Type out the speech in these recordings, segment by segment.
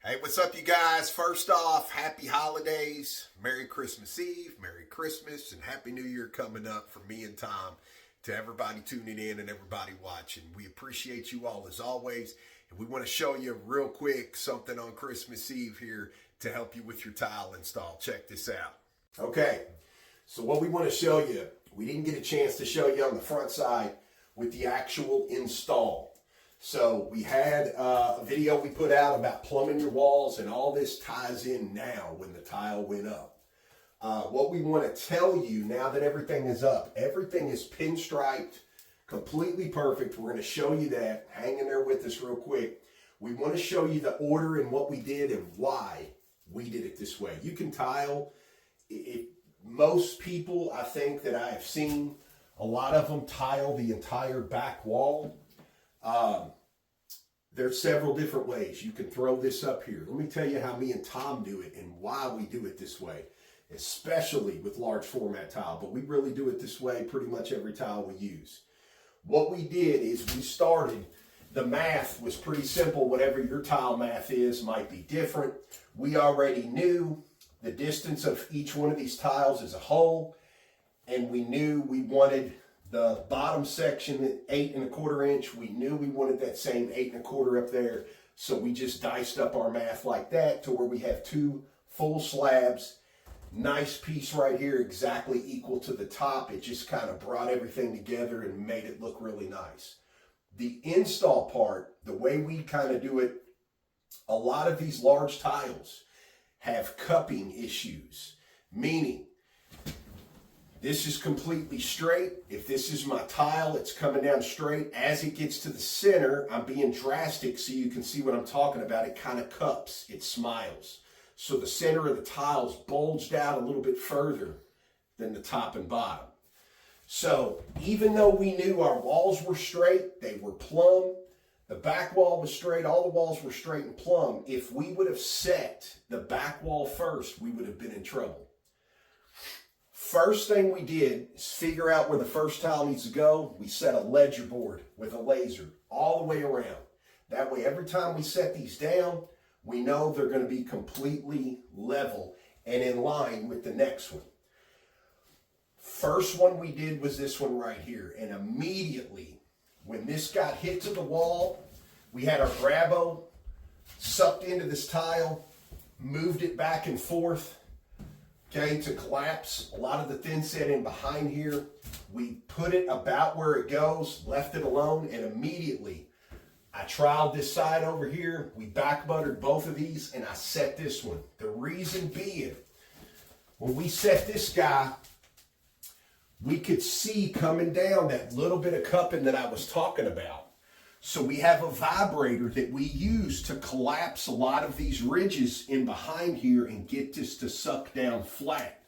Hey, what's up, you guys? First off, happy holidays, Merry Christmas Eve, Merry Christmas, and Happy New Year coming up for me and Tom. To everybody tuning in and everybody watching, we appreciate you all as always, and we want to show you real quick something on Christmas Eve here to help you with your tile install. Check this out. Okay, so what we want to show you, we didn't get a chance to show you on the front side with the actual install. So we had a video we put out about plumbing your walls, and all this ties in now when the tile went up. What we want to tell you now that everything is up, everything is pinstriped, completely perfect. We're going to show you that. Hang in there with us real quick. We want to show you the order and what we did and why we did it this way. You can tile. Most people, I think, that I have seen, a lot of them tile the entire back wall. There's several different ways. You can throw this up here. Let me tell you how me and Tom do it and why we do it this way, especially with large format tile, but we really do it this way pretty much every tile we use. What we did is we started, the math was pretty simple. Whatever your tile math is might be different. We already knew the distance of each one of these tiles as a whole, and we knew we wanted the bottom section at 8 1/4 inch. We knew we wanted that same 8 1/4 up there. So we just diced up our math like that to where we have two full slabs. Nice piece right here, exactly equal to the top. It just kind of brought everything together and made it look really nice. The install part, the way we kind of do it, a lot of these large tiles have cupping issues, meaning this is completely straight. If this is my tile, it's coming down straight. As it gets to the center, I'm being drastic so you can see what I'm talking about. It kind of cups, it smiles. So the center of the tile's bulged out a little bit further than the top and bottom. So even though we knew our walls were straight, they were plumb, the back wall was straight, all the walls were straight and plumb. If we would have set the back wall first, we would have been in trouble. First thing we did is figure out where the first tile needs to go. We set a ledger board with a laser all the way around. That way, every time we set these down, we know they're going to be completely level and in line with the next one. First one we did was this one right here. And immediately, when this got hit to the wall, we had our grabo sucked into this tile, moved it back and forth, okay, to collapse a lot of the thin set in behind here. We put it about where it goes, left it alone, and immediately I trialed this side over here. We back buttered both of these, and I set this one. The reason being, when we set this guy, we could see coming down that little bit of cupping that I was talking about. So we have a vibrator that we use to collapse a lot of these ridges in behind here and get this to suck down flat.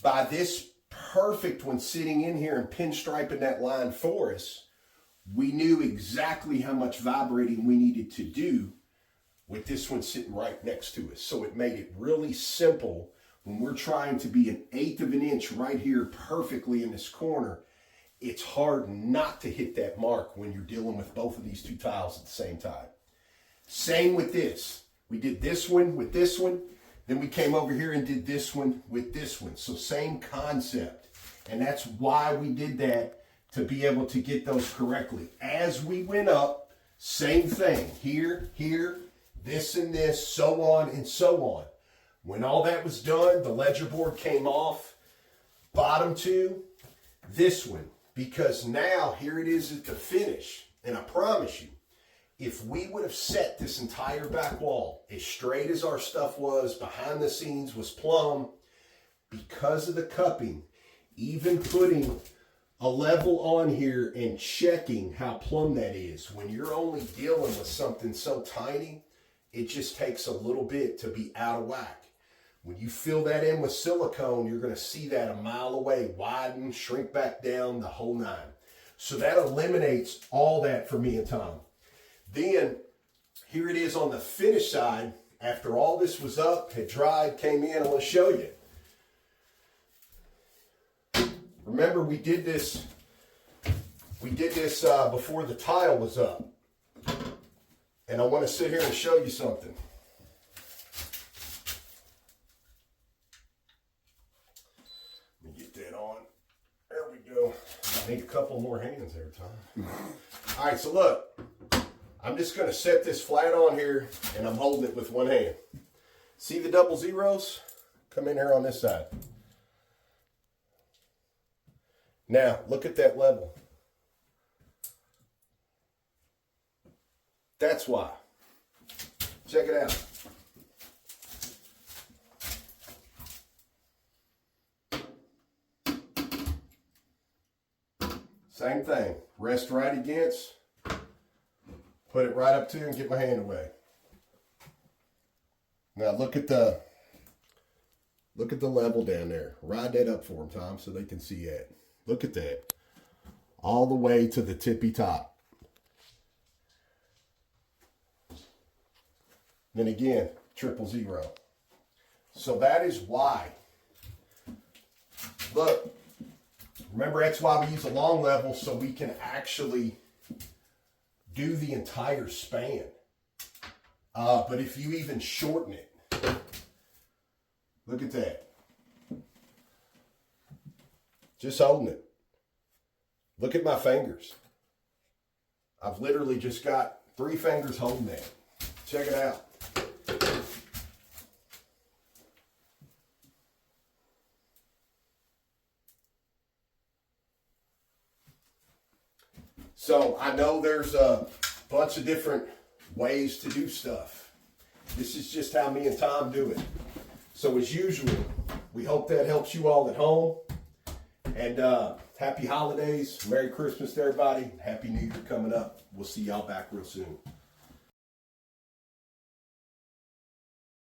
By this perfect one sitting in here and pinstriping that line for us, we knew exactly how much vibrating we needed to do with this one sitting right next to us. So it made it really simple when we're trying to be 1/8 of an inch right here perfectly in this corner. It's hard not to hit that mark when you're dealing with both of these two tiles at the same time. Same with this. We did this one with this one, then we came over here and did this one with this one. So same concept. And that's why we did that, to be able to get those correctly. As we went up, same thing. Here, here, this and this, so on and so on. When all that was done, the ledger board came off. Bottom two, this one. Because now, here it is at the finish. And I promise you, if we would have set this entire back wall as straight as our stuff was, behind the scenes was plumb, because of the cupping, even putting a level on here and checking how plumb that is, when you're only dealing with something so tiny, it just takes a little bit to be out of whack. When you fill that in with silicone, you're going to see that a mile away, widen, shrink back down, the whole nine. So that eliminates all that for me and Tom. Then, here it is on the finish side. After all this was up, had dried, came in, I want to show you. Remember, we did this before the tile was up. And I want to sit here and show you something. Need a couple more hands there, Tom. All right, so look, I'm just going to set this flat on here, and I'm holding it with one hand. See the double zeros? Come in here on this side. Now, look at that level. That's why. Check it out. Same thing. Rest right against. Put it right up to and get my hand away. Now look at the level down there. Ride that up for them, Tom, so they can see it. Look at that. All the way to the tippy top. Then again, 000. So that is why. Look. Remember, that's why we use a long level, so we can actually do the entire span. But if you even shorten it, look at that. Just holding it. Look at my fingers. I've literally just got 3 fingers holding that. Check it out. So I know there's a bunch of different ways to do stuff. This is just how me and Tom do it. So as usual, we hope that helps you all at home. And happy holidays. Merry Christmas to everybody. Happy New Year coming up. We'll see y'all back real soon.